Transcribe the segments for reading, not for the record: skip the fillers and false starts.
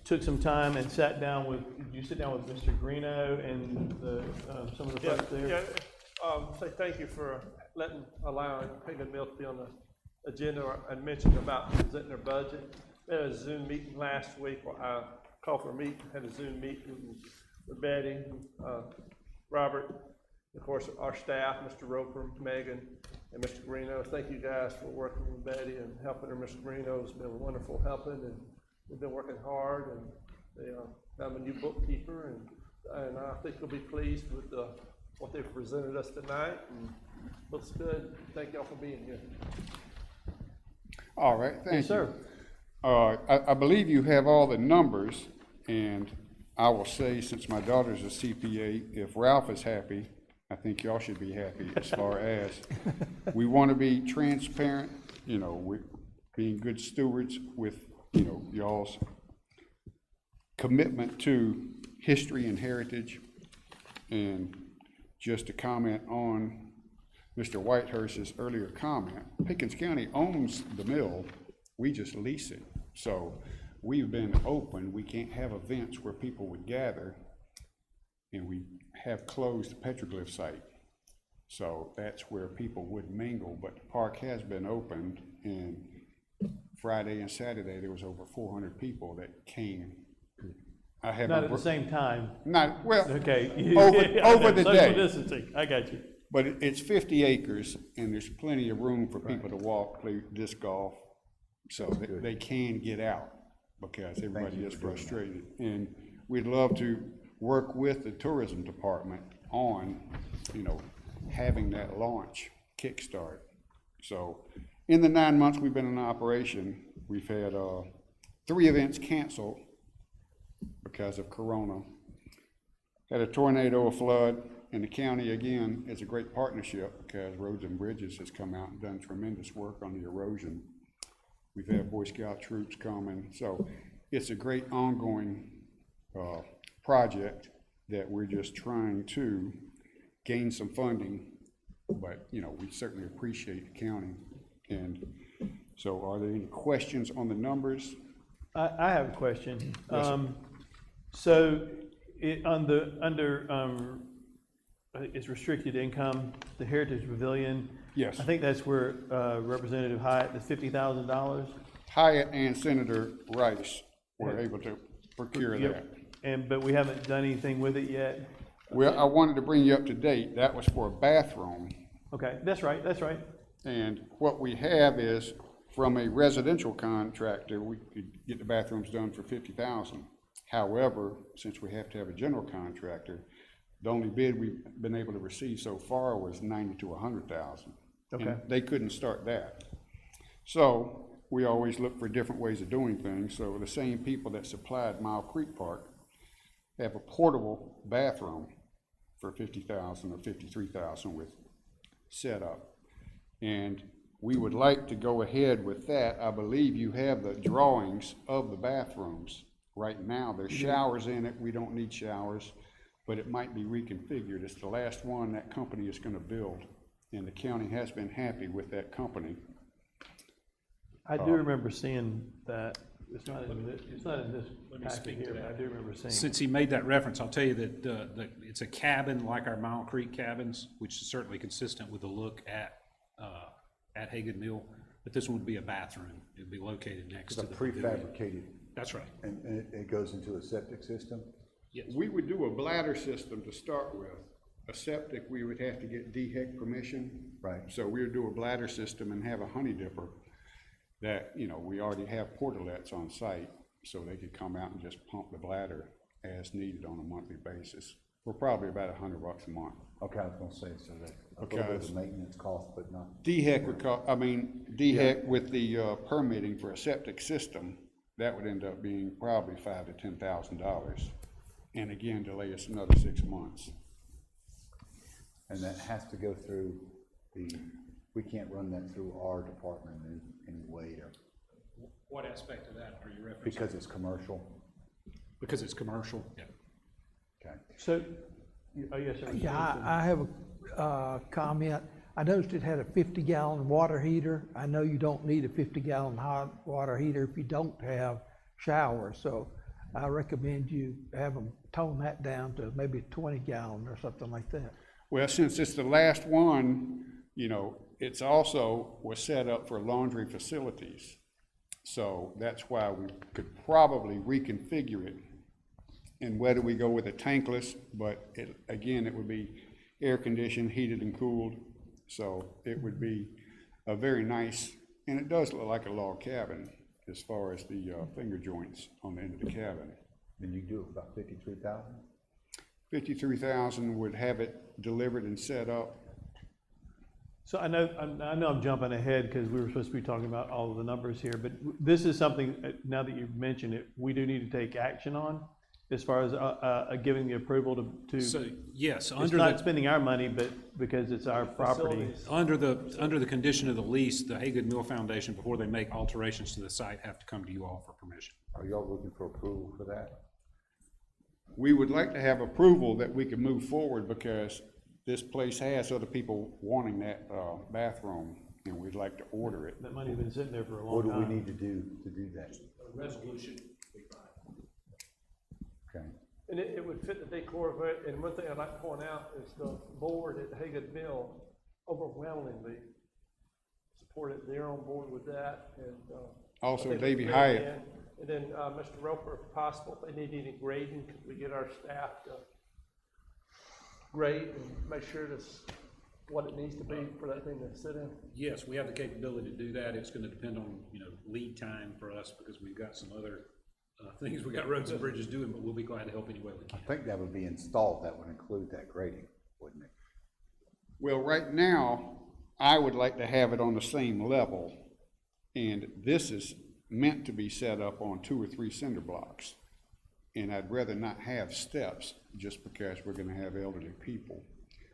took some time and sat down with, did you sit down with Mr. Greeno and the, some of the folks there? Yeah, say thank you for allowing Pickens Mill to be on the agenda and mentioned about presenting their budget. We had a Zoom meeting last week, or I called for a meeting, had a Zoom meeting with Betty, Robert, of course, our staff, Mr. Roper, Megan, and Mr. Greeno. Thank you guys for working with Betty and helping her. Mr. Greeno has been wonderful helping, and we've been working hard, and they have a new bookkeeper, and I think you'll be pleased with what they've presented us tonight, and looks good. Thank y'all for being here. All right, thank you. Yes, sir. I believe you have all the numbers, and I will say, since my daughter's a CPA, if Ralph is happy, I think y'all should be happy as far as we want to be transparent, we're being good stewards with, y'all's commitment to history and heritage. And just to comment on Mr. Whitehurst's earlier comment, Pickens County owns the mill, we just lease it. So we've been open, we can't have events where people would gather, and we have closed the petroglyph site. So that's where people would mingle, but the park has been opened, and Friday and Saturday there was over 400 people that came. I have not at the same time. Not well. Okay. over the day. Social distancing. I got you. But it's 50 acres, and there's plenty of room for people to walk, play disc golf, so they can get out because everybody is frustrated. And we'd love to work with the tourism department on, having that launch kickstart. So in the 9 months we've been in operation, we've had 3 events canceled because of Corona. Had a tornado, a flood, and the county, again, is a great partnership because Roads and Bridges has come out and done tremendous work on the erosion. We've had Boy Scout troops coming, so it's a great ongoing project that we're just trying to gain some funding, but we certainly appreciate the county. And so are there any questions on the numbers? I have a question. Yes, so it's restricted income, the Heritage Pavilion. Yes. I think that's where Representative Hyatt, the $50,000. Hyatt and Senator Rice were able to procure that. But we haven't done anything with it yet. Well, I wanted to bring you up to date. That was for a bathroom. Okay, that's right. And what we have is from a residential contractor, we could get the bathrooms done for $50,000. However, since we have to have a general contractor, the only bid we've been able to receive so far was $90,000 to $100,000. Okay. And they couldn't start that. So we always look for different ways of doing things. So the same people that supplied Mile Creek Park have a portable bathroom for $50,000 or $53,000 with setup. And we would like to go ahead with that. I believe you have the drawings of the bathrooms. Right now, there's showers in it. We don't need showers, but it might be reconfigured. It's the last one that company is going to build, and the county has been happy with that company. I do remember seeing that. It's not in this packet here, but I do remember seeing it. Since he made that reference, I'll tell you that it's a cabin like our Mile Creek cabins, which is certainly consistent with the look at Hagen Mill, but this one would be a bathroom. It would be located next to the prefabricated. That's right. And it goes into a septic system? Yes. We would do a bladder system to start with. A septic, we would have to get DHEC permission. Right. So we would do a bladder system and have a honey dipper that, we already have portalets on site, so they could come out and just pump the bladder as needed on a monthly basis. For probably about $100 a month. Okay, I was gonna say, so that a little bit of the maintenance cost, but not. DHEC would cost, DHEC with the permitting for a septic system, that would end up being probably $5,000 to $10,000. And again, delay us another 6 months. And that has to go through we can't run that through our department in any way or. What aspect of that are you referencing? Because it's commercial? Because it's commercial, yeah. Okay. So, yes, sir. Yeah, I have a comment. I noticed it had a 50-gallon water heater. I know you don't need a 50-gallon hot water heater if you don't have showers. So I recommend you have them tone that down to maybe 20 gallon or something like that. Well, since it's the last one, you know, it's also was set up for laundry facilities. So that's why we could probably reconfigure it. And whether we go with a tankless, but it, again, it would be air conditioned, heated and cooled. So it would be a very nice, and it does look like a log cabin as far as the finger joints on the end of the cabin. Then you do it about 53,000? 53,000 would have it delivered and set up. So I know I'm jumping ahead because we were supposed to be talking about all of the numbers here, but this is something, now that you've mentioned it, we do need to take action on as far as giving the approval to. So, yes, It's under not the, spending our money, but because it's our property. Facilities. under the condition of the lease, the Haygood Mill Foundation, before they make alterations to the site, have to come to you all for permission. Are y'all looking for approval for that? We would like to have approval that we can move forward because this place has other people wanting that bathroom, and we'd like to order it. That money's been sitting there for a long What do time. we need to do that? A resolution would be fine. Okay. And it would fit the decor of it, and one thing I'd like to point out is the board at Haygood Mill overwhelmingly supported, they're on board with that, and. Also, I think Davey it's Hyatt. very in. And then, Mr. Roper, if possible, if they need any grading, could we get our staff to grade and make sure that's what it needs to be for that thing to sit in? Yes, we have the capability to do that. It's gonna depend on, you know, lead time for us, because we've got some other things we got roads and bridges doing, but we'll be glad to help any way we I can. think that would be installed, that would include that grading, wouldn't it? Well, right now, I would like to have it on the same level, and this is meant to be set up on 2 or 3 cinder blocks. And I'd rather not have steps, just because we're gonna have elderly people.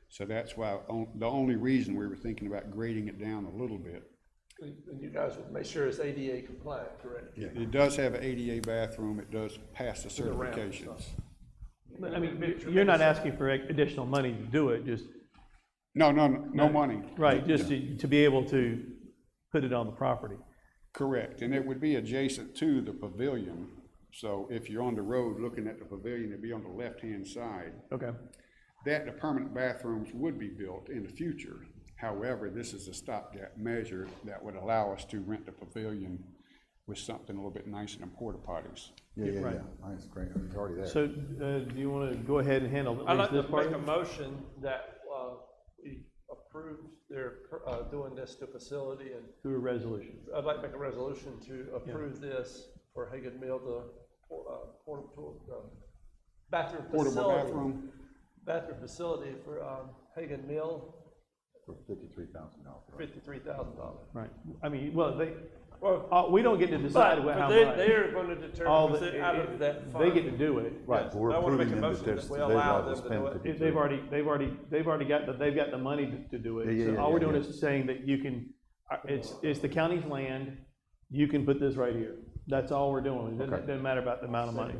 So that's why, the only reason we were thinking about grading it down a little bit. And you guys would make sure it's ADA compliant, correct? Yeah, it does have an ADA bathroom, it does pass the The ramp and certifications. stuff. I mean, you're not asking for additional money to do it, just, No money. right, just to be able to put it on the property. Correct, and it would be adjacent to the pavilion. So if you're on the road looking at the pavilion, it'd be on the left-hand side. Okay. The permanent bathrooms would be built in the future. However, this is a stopgap measure that would allow us to rent the pavilion with something a little bit nicer than porta potties. Yeah, right. That's great, it's already there. So, do you want to go ahead and handle I'd at like least to this part? make a motion that, we approve their, doing this to facility, and Through a resolution. I'd like to make a resolution to approve this for Haygood Mill, the, bathroom Portable facility. bathroom, Bathroom facility for, Haygood Mill, For $53,000. $53,000. Right. I mean, well, Well, we don't get to decide but how they, much. they're gonna All determine, the, is it out of that fund? they get to do it. Right, Yes, but we're I wanna make approving a them motion that that we they're allow allowed to them to spend do it. 53. They've already got the money to do it. Yeah, So yeah, all we're yeah, doing yeah. is saying that you can, it's the county's land, you can put this right here. That's all we're doing. It Okay. doesn't matter about the amount of money.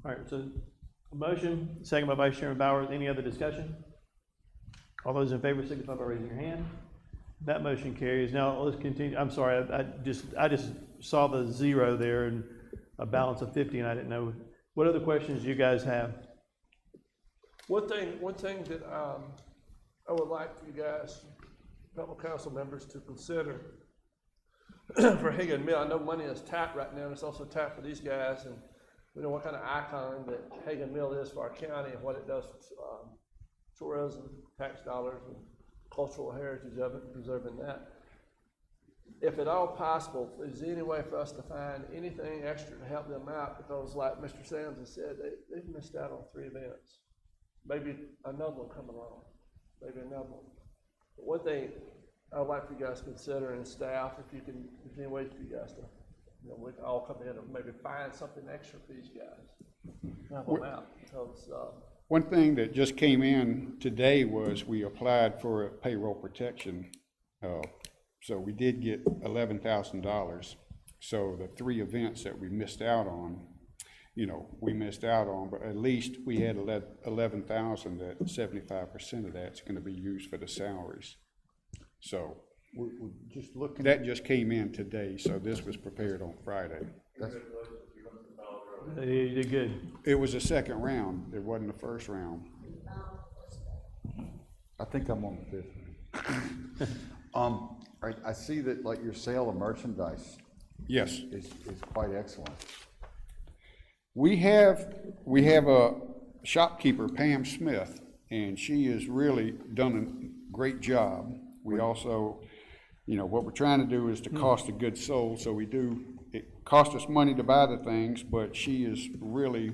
All right, so a motion, second by Vice Chairman Bauer. Any other discussion? All those in favor signify by raising your hand. That motion carries. Now, let's continue. I'm sorry, I just saw the 0 there and a balance of 50, and I didn't know. What other questions do you guys have? One thing that, I would like for you guys, fellow council members, to consider for Haygood Mill. I know money is tapped right now, and it's also tapped for these guys, and we know what kind of icon that Haygood Mill is for our county and what it does for, tourism, tax dollars, and cultural heritage of it, preserving that. If at all possible, is there any way for us to find anything extra to help them out? Because like Mr. Sams has said, they've missed out on 3 events. Maybe another one come along, maybe another one. But one thing I would like for you guys to consider, and staff, if there's any way for you guys to, we can all come in and maybe find something extra for these guys. Help them out, because, one thing that just came in today was we applied for a payroll protection. So we did get $11,000. So the 3 events that we missed out on, we missed out on, but at least we had 11,000, that 75% of that's gonna be used for the salaries. So We're just looking. that just came in today, so this was prepared on Friday. That's, You did good. It was the second round, it wasn't the first round. I think I'm on the fifth. I see that like your sale of merchandise Yes. is quite excellent. We have a shopkeeper, Pam Smith, and she has really done a great job. We also, you know, what we're trying to do is the cost of goods sold, so it costs us money to buy the things, but she is really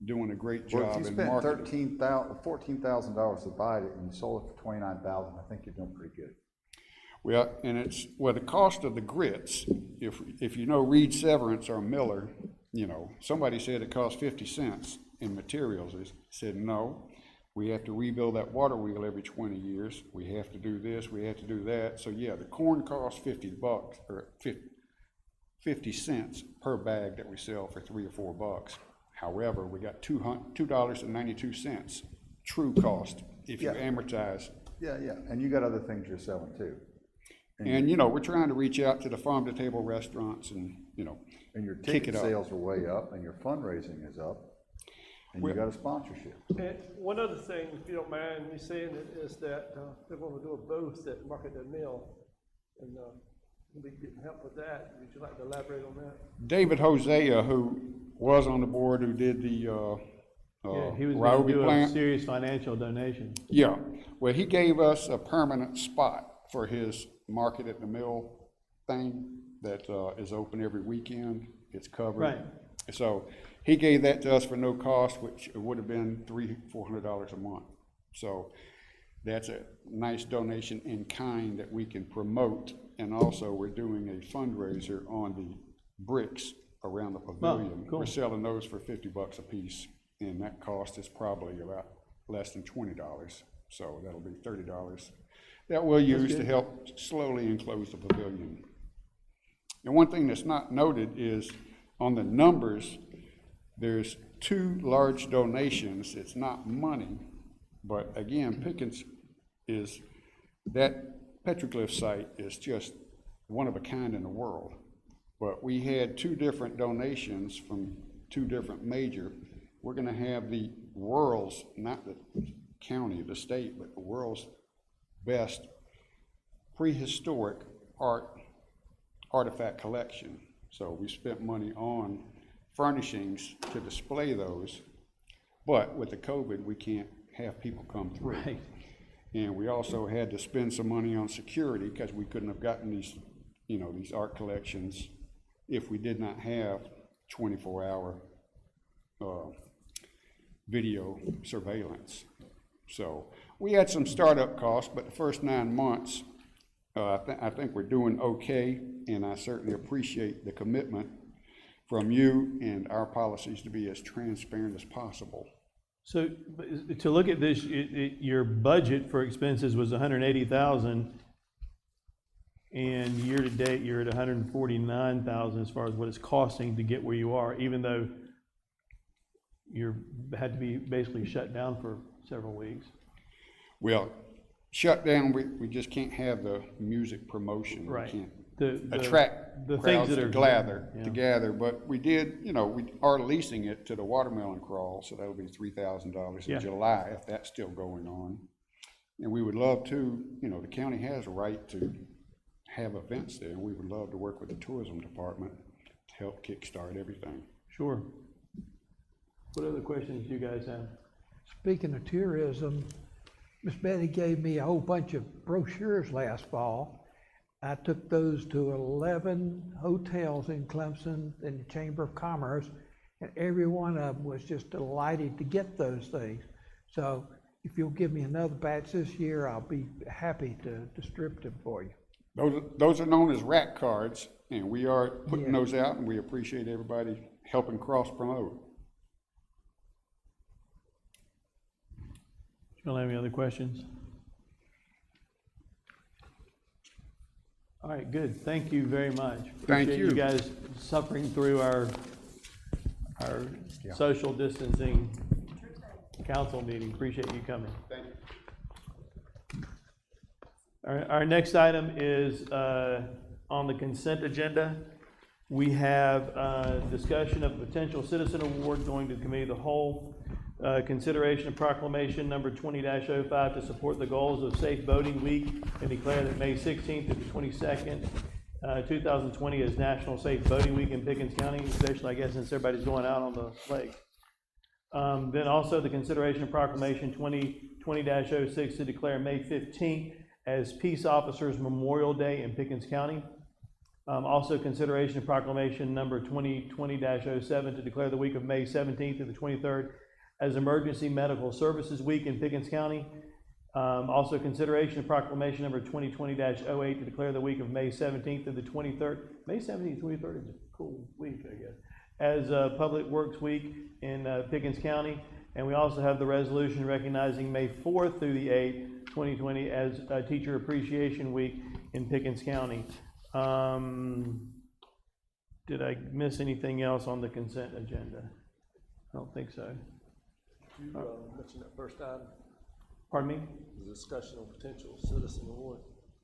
doing a great Well, if job you in spent marketing. $14,000 to buy it and you sold it for $29,000, I think you're doing pretty good. Well, and the cost of the grits, if you know Reed Severance or Miller, you know, somebody said it cost 50 cents in materials. They said, no, we have to rebuild that water wheel every 20 years. We have to do this, we have to do that. So yeah, the corn costs $50 or 50 cents per bag that we sell for $3 or $4. However, we got $2.92 true cost if you Yeah. amortize. Yeah, and you got other things you're selling too. And, you know, we're trying to reach out to the farm-to-table restaurants and, you know, And your kick ticket it up. sales are way up, and your fundraising is up, and you got a sponsorship. And one other thing, if you don't mind me saying it, is that they're going to do a booth at Market and Mill, and we'll be getting help with that. Would you like to elaborate on that? David Hosea, who was on the board, who did the Yeah, he was going Ryobi to do a plant. serious financial donation. Yeah, well, he gave us a permanent spot for his Market at the Mill thing that is open every weekend. It's covered. Right. So he gave that to us for no cost, which would have been $300-400 a month. So that's a nice donation in kind that we can promote. And also, we're doing a fundraiser on the bricks around the pavilion. cool. We're selling those for $50 a piece, and that cost is probably about less than $20. So that'll be $30 that we'll use to help slowly enclose the pavilion. And one thing that's not noted is on the numbers, there's 2 large donations. It's not money, but again, Pickens is, that petroglyph site is just one of a kind in the world. But we had 2 different donations from 2 different major. We're gonna have the world's, not the county, the state, but the world's best prehistoric artifact collection. So we spent money on furnishings to display those, but with the COVID, we can't have people come through. Right. And we also had to spend some money on security because we couldn't have gotten these, you know, these art collections if we did not have 24-hour video surveillance. So we had some startup costs, but the first 9 months, I think we're doing okay, and I certainly appreciate the commitment from you and our policies to be as transparent as possible. So to look at this, your budget for expenses was 180,000, and year to date you're at 149,000 as far as what it's costing to get where you are, even though you had to be basically shut down for several weeks. Well, shut down, we just can't have the music promotion. Right. We can't The attract the things crowds that to are gather, but we did, you know, we are leasing it to the Watermelon Crawl, so that'll be $3,000 Yeah. in July, if that's still going on. And we would love to, you know, the county has a right to have events there, and we would love to work with the tourism department to help kickstart everything. Sure. What other questions do you guys have? Speaking of tourism, Miss Betty gave me a whole bunch of brochures last fall. I took those to 11 hotels in Clemson and the Chamber of Commerce, and every one of them was just delighted to get those things. So if you'll give me another batch this year, I'll be happy to distribute them for you. Those are known as rack cards, and we are putting Yeah. those out, and we appreciate everybody helping cross-promote. You don't have any other questions? All right, good. Thank you very much. Thank Appreciate you. you guys suffering through our social distancing council meeting. Appreciate you coming. Thank you. Our next item is on the consent agenda. We have, discussion of potential citizen award going to committee of the whole. Consideration of proclamation number 20-05 to support the goals of Safe Boating Week and declare that May 16th to the 22nd, 2020 is National Safe Boating Week in Pickens County, especially, I guess, since everybody's going out on the lake. Then also the consideration of proclamation 2020-06 to declare May 15th as Peace Officers Memorial Day in Pickens County. Also consideration of proclamation number 2020-07 to declare the week of May 17th to the 23rd as Emergency Medical Services Week in Pickens County. Also consideration of proclamation number 2020-08 to declare the week of May 17th to the 23rd. May 17th, 23rd is a cool week, I guess, as Public Works Week in Pickens County. And we also have the resolution recognizing May 4th through the 8th, 2020 as Teacher Appreciation Week in Pickens County. Did I miss anything else on the consent agenda? I don't think so. You mentioned that first item, Pardon me? the discussion of potential citizen award.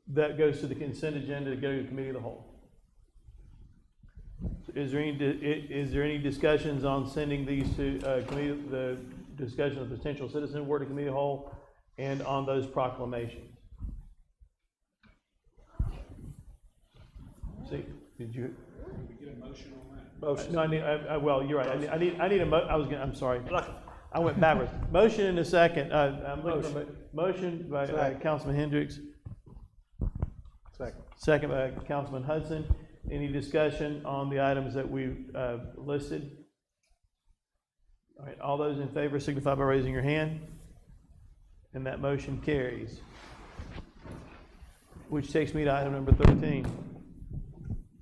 That goes to the consent agenda to go to the committee of the whole. Is there any discussions on sending these to committee, the discussion of potential citizen award to committee of the whole and on those proclamations? See, did you? Can we get a motion on that? Motion. No, well, you're right. I need I'm sorry. I went backwards. Motion in a second. I'm looking for a motion by Councilman Hendricks. Second. Second by Councilman Hudson. Any discussion on the items that we've listed? All right, all those in favor signify by raising your hand. And that motion carries. Which takes me to item number 13.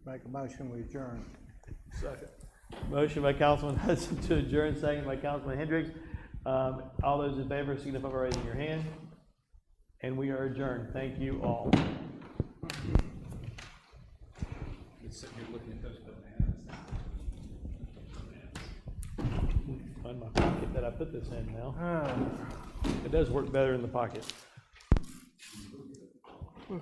Make a motion, we adjourn. Second. Motion by Councilman Hudson to adjourn, second by Councilman Hendricks. All those in favor signify by raising your hand. And we are adjourned. Thank you all. It's sitting here looking at those bananas. Find my pocket that I put this in now. It does work better in the pocket.